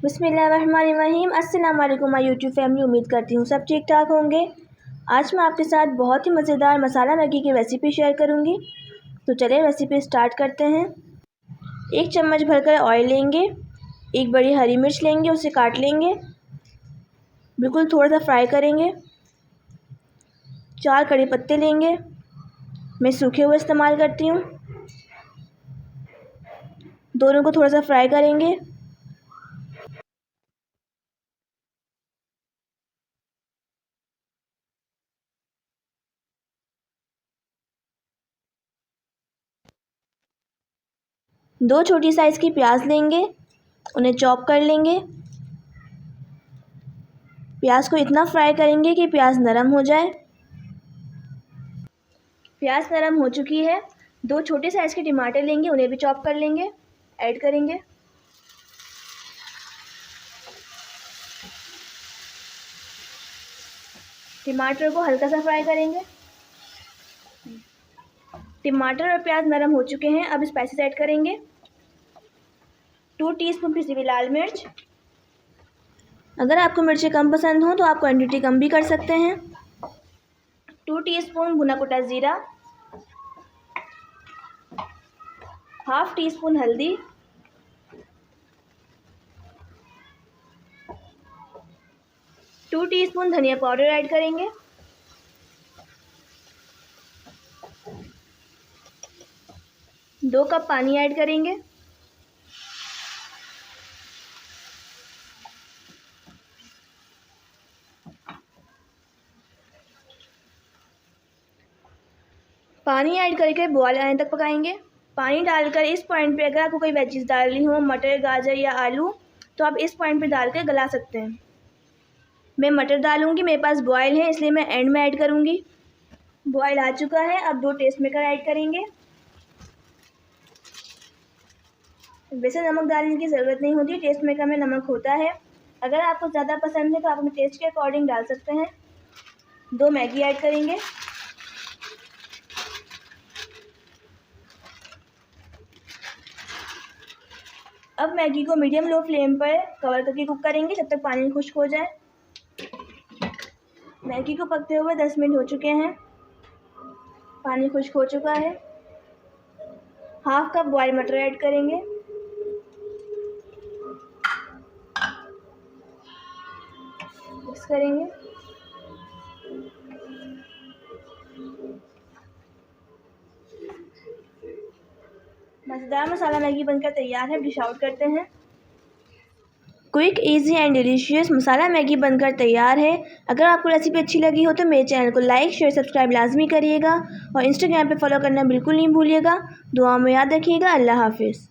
बिस्मिल्लाहिर्रहमानिर्रहीम। अस्सलाम वालेकुम माय यूट्यूब फैमिली। उम्मीद करती हूँ सब ठीक ठाक होंगे। आज मैं आपके साथ बहुत ही मज़ेदार मसाला मैगी की रेसिपी शेयर करूँगी। तो चलिए रेसिपी स्टार्ट करते हैं। 1 चम्मच भरकर ऑयल लेंगे। 1 बड़ी हरी मिर्च लेंगे, उसे काट लेंगे, बिल्कुल थोड़ा सा फ्राई करेंगे। 4 कड़ी पत्ते लेंगे, मैं सूखे हुए इस्तेमाल करती हूँ। दोनों को थोड़ा सा फ्राई करेंगे। दो छोटी साइज़ की प्याज लेंगे, उन्हें चॉप कर लेंगे। प्याज को इतना फ्राई करेंगे कि प्याज नरम हो जाए। प्याज नरम हो चुकी है। 2 छोटे साइज़ के टमाटर लेंगे, उन्हें भी चॉप कर लेंगे, ऐड करेंगे। टमाटर को हल्का सा फ्राई करेंगे। टमाटर और प्याज नरम हो चुके हैं। अब स्पाइसेस ऐड करेंगे। 2 टीस्पून पिसी हुई लाल मिर्च। अगर आपको मिर्चें कम पसंद हो तो आप क्वांटिटी कम भी कर सकते हैं। 2 टीस्पून भुना कुटा ज़ीरा। हाफ टी स्पून हल्दी। 2 टीस्पून धनिया पाउडर ऐड करेंगे। दो कप पानी ऐड करेंगे। पानी ऐड करके बॉयल आने तक पकाएंगे। पानी डालकर इस पॉइंट पे अगर आपको कोई वेजीज डालनी हो, मटर, गाजर या आलू, तो आप इस पॉइंट पे डालकर गला सकते हैं। मैं मटर डालूंगी, मेरे पास बॉयल है इसलिए मैं एंड में ऐड करूंगी। बॉयल आ चुका है। अब 2 टेस्ट मेकर ऐड करेंगे। वैसे नमक डालने की ज़रूरत नहीं होती, टेस्ट मेकर में नमक होता है। अगर आपको ज़्यादा पसंद है तो आप अपने टेस्ट के अकॉर्डिंग डाल सकते हैं। 2 मैगी ऐड करेंगे। अब मैगी को मीडियम लो फ्लेम पर कवर करके कुक करेंगे जब तक पानी खुश्क हो जाए। मैगी को पकते हुए 10 मिनट हो चुके हैं। पानी खुश्क हो चुका है। हाफ कप बॉयल मटर ऐड करेंगे। मिक्स करेंगे। मज़ेदार मसाला मैगी बनकर तैयार है। डिश आउट करते हैं। Quick, easy and delicious masala Maggi बनकर तैयार है। अगर आपको रेसिपी अच्छी लगी हो तो मेरे चैनल को लाइक, शेयर, सब्सक्राइब लाजमी करिएगा और इंस्टाग्राम पे फॉलो करना बिल्कुल नहीं भूलिएगा। दुआ में याद रखिएगा। अल्लाह हाफिज़।